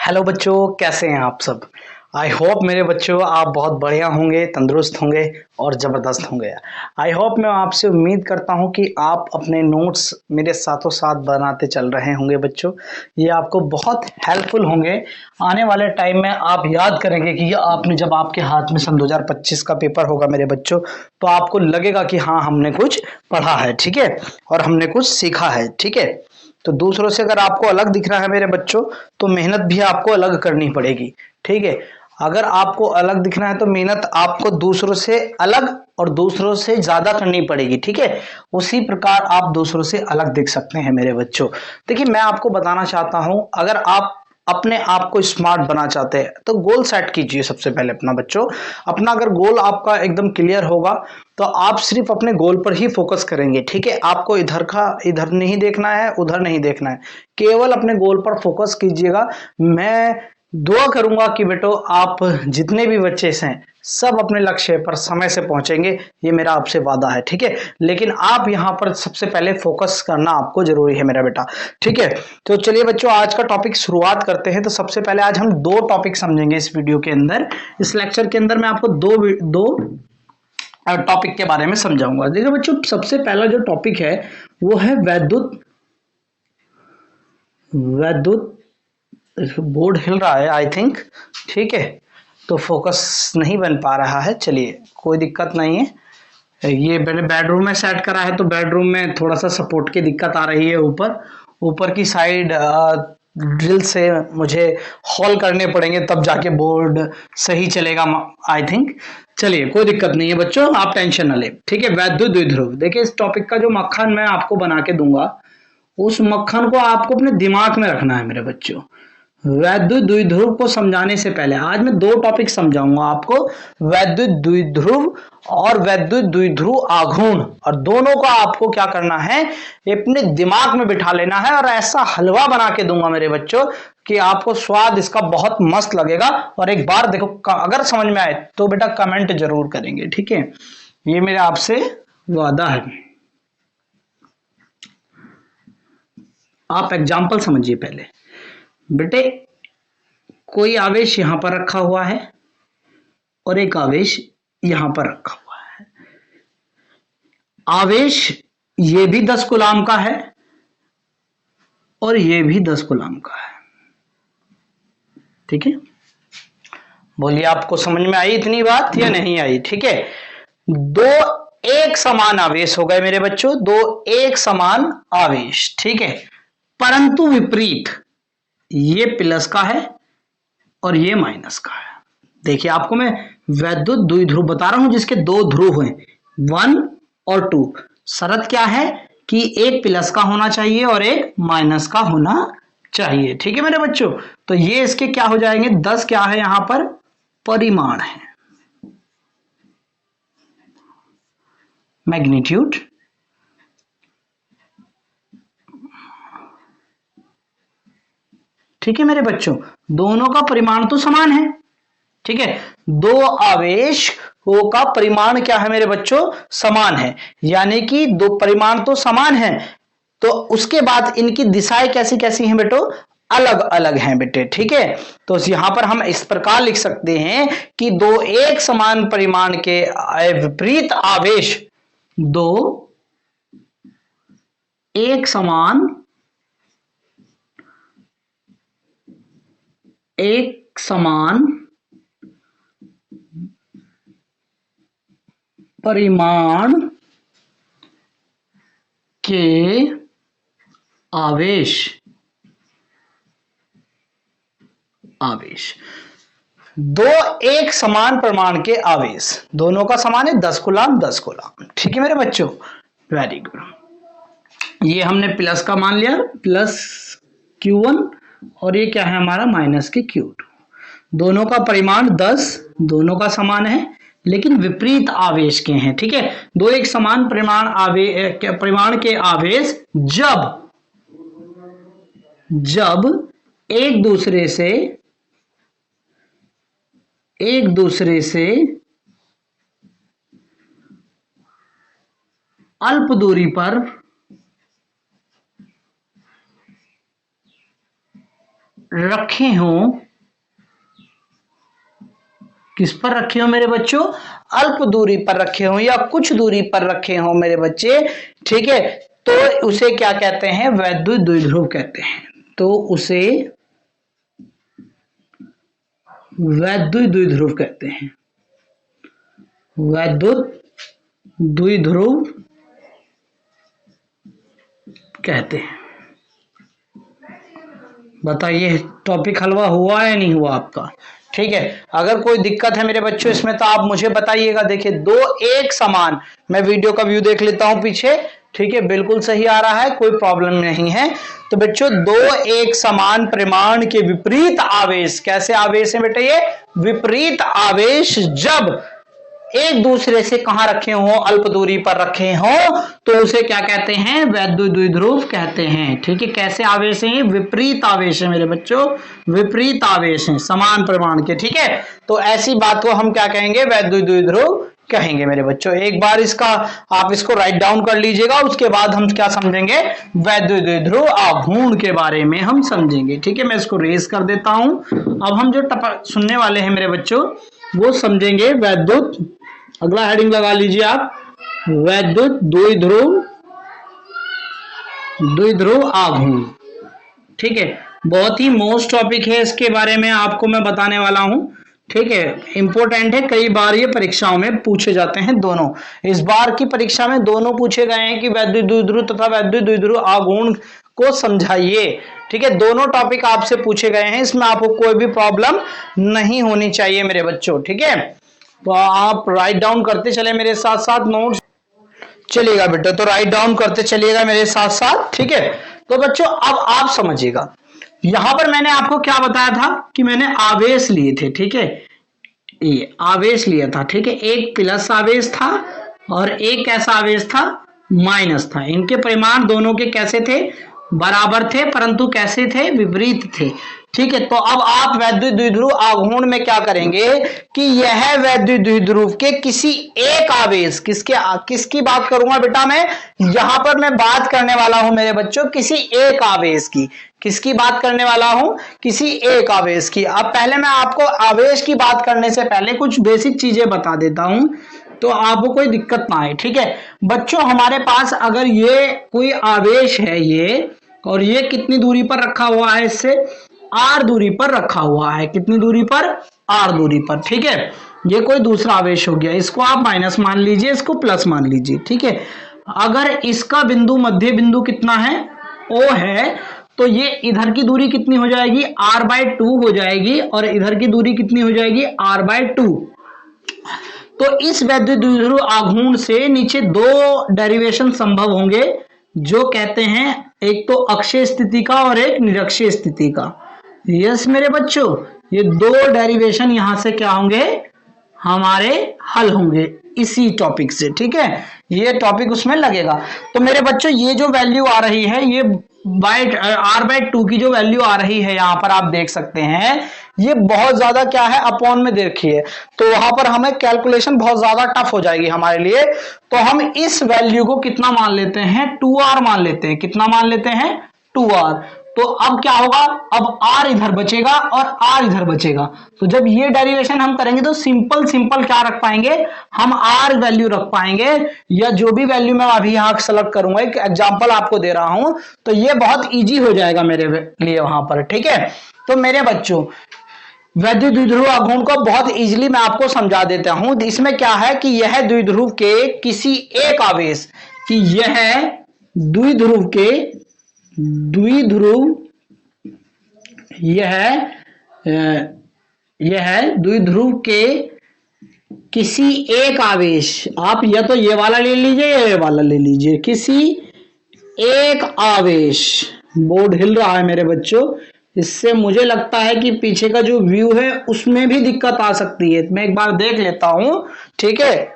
Hello बच्चों, कैसे हैं आप सब। आई होप मेरे बच्चों आप बहुत बढ़िया होंगे, तंदुरुस्त होंगे और ज़बरदस्त होंगे। आई होप मैं आपसे उम्मीद करता हूं कि आप अपने नोट्स मेरे साथों साथ बनाते चल रहे होंगे बच्चों। ये आपको बहुत हेल्पफुल होंगे। आने वाले टाइम में आप याद करेंगे कि ये आपने जब आपके हाथ में सन 2025 का पेपर होगा मेरे बच्चों, तो आपको लगेगा कि हाँ हमने कुछ पढ़ा है, ठीक है, और हमने कुछ सीखा है, ठीक है। तो दूसरों से अगर आपको अलग दिख रहा है मेरे बच्चों, तो मेहनत भी आपको अलग करनी पड़ेगी, ठीक है। अगर आपको अलग दिखना है तो मेहनत आपको दूसरों से अलग और दूसरों से ज्यादा करनी पड़ेगी, ठीक है। उसी प्रकार आप दूसरों से अलग दिख सकते हैं मेरे बच्चों। देखिए, मैं आपको बताना चाहता हूं, अगर आप अपने आप को स्मार्ट बना चाहते हैं तो गोल सेट कीजिए सबसे पहले अपना बच्चों। अपना अगर गोल आपका एकदम क्लियर होगा तो आप सिर्फ अपने गोल पर ही फोकस करेंगे, ठीक है। आपको इधर नहीं देखना है, उधर नहीं देखना है, केवल अपने गोल पर फोकस कीजिएगा। मैं दुआ करूंगा कि बेटो आप जितने भी बच्चे हैं सब अपने लक्ष्य पर समय से पहुंचेंगे, ये मेरा आपसे वादा है, ठीक है। लेकिन आप यहां पर सबसे पहले फोकस करना आपको जरूरी है मेरा बेटा, ठीक है। तो चलिए बच्चों, आज का टॉपिक शुरुआत करते हैं। तो सबसे पहले आज हम दो टॉपिक समझेंगे इस वीडियो के अंदर। इस लेक्चर के अंदर मैं आपको दो टॉपिक के बारे में समझाऊंगा। देखिए बच्चों, सबसे पहला जो टॉपिक है वो है वैद्युत वैद्युत बोर्ड हिल रहा है आई थिंक, ठीक है। तो फोकस नहीं बन पा रहा है, चलिए कोई दिक्कत नहीं है। ये मैंने बेडरूम में सेट करा है तो बेडरूम में थोड़ा सा सपोर्ट की दिक्कत आ रही है। ऊपर ऊपर की साइड ड्रिल से मुझे हॉल करने पड़ेंगे तब जाके बोर्ड सही चलेगा आई थिंक। चलिए कोई दिक्कत नहीं है बच्चों, आप टेंशन ना ले, ठीक है। वैद्युत द्विध्रुव, देखिए इस टॉपिक का जो मक्खन मैं आपको बना के दूंगा, उस मक्खन को आपको अपने दिमाग में रखना है मेरे बच्चों। वैद्युत द्विध्रुव को समझाने से पहले आज मैं दो टॉपिक समझाऊंगा आपको, वैद्युत द्विध्रुव और वैद्युत द्विध्रुव आघूर्ण। और दोनों का आपको क्या करना है, अपने दिमाग में बिठा लेना है और ऐसा हलवा बना के दूंगा मेरे बच्चों कि आपको स्वाद इसका बहुत मस्त लगेगा। और एक बार देखो, अगर समझ में आए तो बेटा कमेंट जरूर करेंगे, ठीक है। ये मेरा आपसे वादा है। आप एग्जाम्पल समझिए पहले बेटे। कोई आवेश यहां पर रखा हुआ है और एक आवेश यहां पर रखा हुआ है। आवेश ये भी 10 कूलाम का है और ये भी 10 कूलाम का है, ठीक है। बोलिए, आपको समझ में आई इतनी बात या नहीं आई, ठीक है। दो एक समान आवेश हो गए मेरे बच्चों, दो एक समान आवेश, ठीक है। परंतु विपरीत, ये प्लस का है और ये माइनस का है। देखिए, आपको मैं वैद्युत द्विध्रुव बता रहा हूं जिसके दो ध्रुव हैं, 1 और 2। शर्त क्या है कि एक प्लस का होना चाहिए और एक माइनस का होना चाहिए, ठीक है मेरे बच्चों। तो ये इसके क्या हो जाएंगे, 10 क्या है यहां पर, परिमाण है, मैग्नीट्यूड, ठीक है मेरे बच्चों। दोनों का परिमाण तो समान है, ठीक है। दो आवेश का परिमाण क्या है मेरे बच्चों, समान है। यानी कि दो परिमाण तो समान है, तो उसके बाद इनकी दिशाएं कैसी कैसी हैं बेटो, अलग अलग हैं बेटे, ठीक है। तो यहां पर हम इस प्रकार लिख सकते हैं कि दो एक समान परिमाण के विपरीत आवेश, दो एक समान एक समान परिमाण के आवेश आवेश दो एक समान परिमाण के आवेश, दोनों का समान है 10 कूलाम 10 कूलाम, ठीक है मेरे बच्चों। Very good. ये हमने प्लस का मान लिया, प्लस Q1, और ये क्या है हमारा, माइनस के Q2। दोनों का परिमाण 10, दोनों का समान है लेकिन विपरीत आवेश के हैं, ठीक है। दो एक समान परिमाण के आवेश जब जब एक दूसरे से अल्प दूरी पर रखे हों, किस पर रखे हो मेरे बच्चों, अल्प दूरी पर रखे हों या कुछ दूरी पर रखे हों मेरे बच्चे, ठीक है, तो उसे क्या कहते हैं, वैद्युत द्विध्रुव कहते हैं। तो उसे वैद्युत द्विध्रुव कहते हैं, वैद्युत द्विध्रुव कहते हैं। बताइए टॉपिक हलवा हुआ या नहीं हुआ आपका, ठीक है। अगर कोई दिक्कत है मेरे बच्चों इसमें तो आप मुझे बताइएगा। देखिए दो एक समान, मैं वीडियो का व्यू देख लेता हूं पीछे, ठीक है, बिल्कुल सही आ रहा है, कोई प्रॉब्लम नहीं है। तो बच्चों दो एक समान परिमाण के विपरीत आवेश, कैसे आवेश है बेटा, ये विपरीत आवेश जब एक दूसरे से कहां रखे हों, अल्प दूरी पर रखे हों, तो उसे क्या कहते हैं, वैद्युत द्विध्रुव कहते हैं, ठीक है। कैसे आवेश है, विपरीत आवेश है मेरे बच्चों, विपरीत आवेश है समान परिमाण के, ठीक है। तो ऐसी बात को हम क्या कहेंगे, वैद्युत द्विध्रुव कहेंगे मेरे बच्चों। एक बार इसका आप इसको राइट डाउन कर लीजिएगा, उसके बाद हम क्या समझेंगे, वैद्युत द्विध्रुव आघूर्ण के बारे में हम समझेंगे, ठीक है। मैं इसको रेज कर देता हूं। अब हम जो सुनने वाले हैं मेरे बच्चों वो समझेंगे वैद्युत, अगला हेडिंग लगा लीजिए आप, वैद्युत द्विध्रुव आघूर्ण, ठीक है। बहुत ही मोस्ट टॉपिक है, इसके बारे में आपको मैं बताने वाला हूं, ठीक है। इंपॉर्टेंट है, कई बार ये परीक्षाओं में पूछे जाते हैं दोनों। इस बार की परीक्षा में दोनों पूछे गए हैं कि वैद्युत द्विध्रुव तथा वैद्युत द्विध्रुव आघूर्ण को समझाइए, ठीक है। दोनों टॉपिक आपसे पूछे गए हैं, इसमें आपको कोई भी प्रॉब्लम नहीं होनी चाहिए मेरे बच्चों, ठीक है। तो आप राइट डाउन करते चले मेरे साथ साथ नोट्स, चलिएगा बेटा, तो राइट डाउन करते चलिएगा मेरे साथ साथ, ठीक है। तो बच्चों अब आप समझिएगा, यहां पर मैंने आपको क्या बताया था कि मैंने आवेश लिए थे, ठीक है, ये आवेश लिया था, ठीक है। एक प्लस आवेश था और एक कैसा आवेश था, माइनस था। इनके परिमाण दोनों के कैसे थे, बराबर थे, परंतु कैसे थे, विपरीत थे, ठीक है। तो अब आप वैद्युत द्विध्रुव आघूर्ण में क्या करेंगे कि यह वैद्युत द्विध्रुव के किसी एक आवेश, किसकी बात करूंगा बेटा मैं, यहां पर मैं बात करने वाला हूं मेरे बच्चों किसी एक आवेश की, किसकी बात करने वाला हूं, किसी एक आवेश की। अब पहले मैं आपको आवेश की बात करने से पहले कुछ बेसिक चीजें बता देता हूं तो आपको कोई दिक्कत ना आए, ठीक है। बच्चों हमारे पास अगर ये कोई आवेश है ये, और ये कितनी दूरी पर रखा हुआ है, इससे आर दूरी पर रखा हुआ है, कितनी दूरी पर, आर दूरी पर, ठीक है। ये कोई दूसरा आवेश हो गया, इसको आप माइनस मान लीजिए, इसको प्लस मान लीजिए, ठीक है। अगर इसका बिंदु, मध्य बिंदु कितना है, ओ है, तो ये इधर की दूरी कितनी हो जाएगी, r/2 हो जाएगी, और इधर की दूरी कितनी हो जाएगी, r/2। तो इस वैद्युत द्विध्रुव आघूर्ण से नीचे दो डेरिवेशन संभव होंगे, जो कहते हैं एक तो अक्षीय स्थिति का और एक निरक्षीय स्थिति का। यस मेरे बच्चों, ये दो डेरिवेशन यहां से क्या होंगे, हमारे हल होंगे इसी टॉपिक से, ठीक है। ये टॉपिक उसमें लगेगा। तो मेरे बच्चों ये जो वैल्यू आ रही है, ये r/2 की जो वैल्यू आ रही है यहां पर आप देख सकते हैं, ये बहुत ज्यादा क्या है, अपॉन में देखिए, तो वहां पर हमें कैलकुलेशन बहुत ज्यादा टफ हो जाएगी हमारे लिए। तो हम इस वैल्यू को कितना मान लेते हैं, 2r मान लेते हैं, कितना मान लेते हैं, 2r। तो अब क्या होगा, अब r इधर बचेगा और r इधर बचेगा। तो जब ये डेरिवेशन हम करेंगे तो सिंपल क्या रख पाएंगे, हम r वैल्यू रख पाएंगे, या जो भी वैल्यू मैं अभी यहां सेलेक्ट करूंगा, एक एग्जांपल आपको दे रहा हूं, तो ये बहुत इजी हो जाएगा मेरे लिए वहां पर, ठीक है। तो मेरे बच्चों वैद्युत द्विध्रुव आघूर्ण को बहुत इजीली मैं आपको समझा देता हूं। इसमें क्या है कि यह द्विध्रुव के किसी एक आवेश, कि यह द्विध्रुव के द्विध्रुव के किसी एक आवेश, आप या तो ये वाला ले लीजिए या ये वाला ले लीजिए, किसी एक आवेश, बोर्ड हिल रहा है मेरे बच्चों, इससे मुझे लगता है कि पीछे का जो व्यू है उसमें भी दिक्कत आ सकती है। मैं एक बार देख लेता हूं, ठीक है।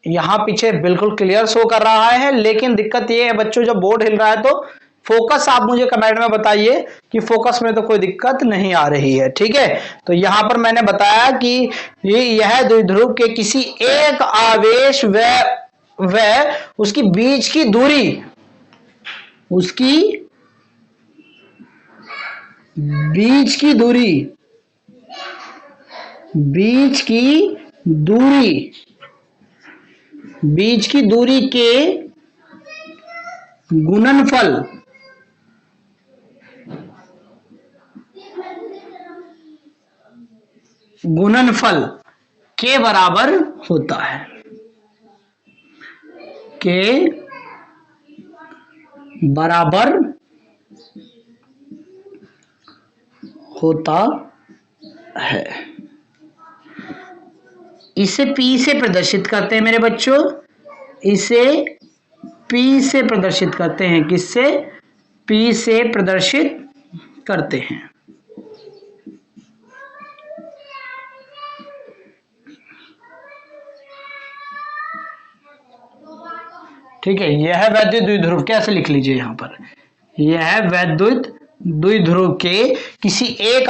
यहां पीछे बिल्कुल क्लियर शो कर रहा है, लेकिन दिक्कत ये है बच्चों, जब बोर्ड हिल रहा है तो फोकस आप मुझे कमेंट में बताइए कि फोकस में तो कोई दिक्कत नहीं आ रही है, ठीक है। तो यहां पर मैंने बताया कि यह द्विध्रुव के किसी एक आवेश व उसकी बीच की दूरी, उसकी बीच की दूरी, बीच की दूरी, बीच की दूरी के गुणनफल, गुणनफल के बराबर होता है, के बराबर होता है। इसे P से प्रदर्शित करते हैं मेरे बच्चों, इसे P से प्रदर्शित करते हैं। किससे? P से प्रदर्शित करते हैं। ठीक है, यह है वैद्युत द्विध्रुव। कैसे लिख लीजिए यहां पर, यह है वैद्युत द्विध्रुव के किसी एक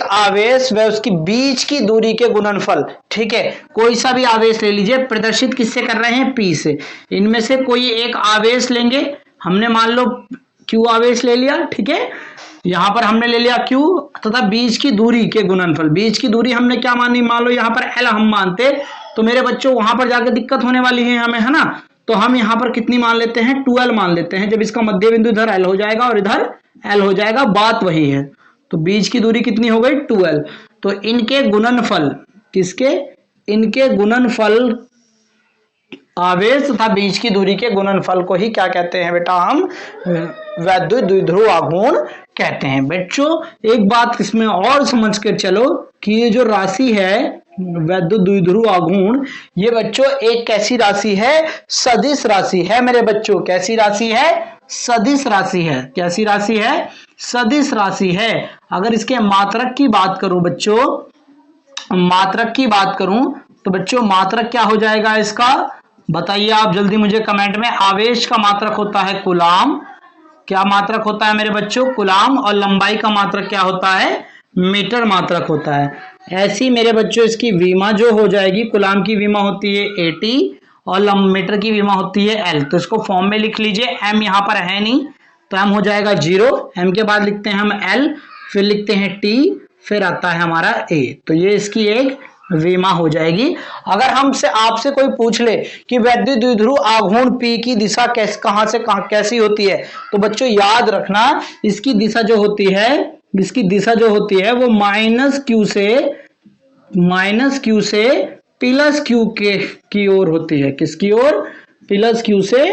आवेश व उसकी बीच की दूरी के गुणनफल। ठीक है, कोई सा भी आवेश ले लीजिए, प्रदर्शित किससे कर रहे हैं? P से। इनमें से कोई एक आवेश लेंगे, हमने मान लो Q आवेश ले लिया। ठीक है, यहां पर हमने ले लिया Q तथा बीच की दूरी के गुणनफल। बीच की दूरी हमने क्या मानी? मान लो यहां पर L हम मानते, तो मेरे बच्चों वहां पर जाकर दिक्कत होने वाली है हमें, है ना। तो हम यहां पर कितनी मान लेते हैं? 2L मान लेते हैं। जब इसका मध्य बिंदु इधर L हो जाएगा और इधर L हो जाएगा, बात वही है। तो बीच की दूरी कितनी हो गई? 2L। तो इनके गुणनफल, किसके? इनके गुणनफल, आवेश तथा बीच की दूरी के गुणनफल को ही क्या कहते हैं बेटा? हम वैद्युत द्विध्रुव आघूर्ण कहते हैं। बच्चों एक बात इसमें और समझ कर चलो कि ये जो राशि है वैद्युत द्विध्रुव आघूर्ण, ये बच्चों एक कैसी राशि है? सदिश राशि है मेरे बच्चों। कैसी राशि है? सदिश राशि है। कैसी राशि है? सदिश राशि है। अगर इसके मात्रक की बात करूं बच्चों, मात्रक की बात करूं तो बच्चों मात्रक क्या हो जाएगा इसका? बताइए आप जल्दी मुझे कमेंट में। आवेश का मात्रक होता है कूलाम। क्या मात्रक होता है मेरे बच्चों? कूलाम। और लंबाई का मात्रक क्या होता है? मीटर मात्रक होता है। ऐसी मेरे बच्चों इसकी विमा जो हो जाएगी, कूलाम की विमा होती है 80 और मीटर की विमा होती है L। तो इसको फॉर्म में लिख लीजिए। M यहाँ पर है नहीं तो M हो जाएगा 0। M के बाद लिखते हैं हम L, फिर लिखते हैं T, फिर आता है हमारा A। तो ये इसकी एक विमा हो जाएगी। अगर हमसे आपसे कोई पूछ ले कि वैद्युत द्विध्रुव आघूर्ण P की दिशा कहां से कहां कैसी होती है, तो बच्चों याद रखना इसकी दिशा जो होती है, इसकी दिशा जो होती है वो माइनस Q से प्लस Q की ओर होती है। किसकी ओर? प्लस Q से,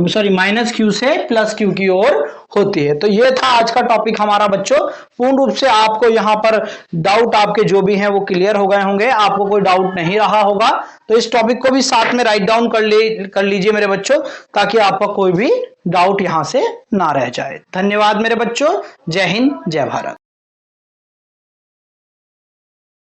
सॉरी माइनस Q से प्लस Q की ओर होती है। तो ये था आज का टॉपिक हमारा बच्चों। पूर्ण रूप से आपको यहाँ पर डाउट आपके जो भी हैं वो क्लियर हो गए होंगे, आपको कोई डाउट नहीं रहा होगा। तो इस टॉपिक को भी साथ में राइट डाउन कर लीजिए मेरे बच्चों, ताकि आपका कोई भी डाउट यहाँ से ना रह जाए। धन्यवाद मेरे बच्चों। जय हिंद, जय भारत।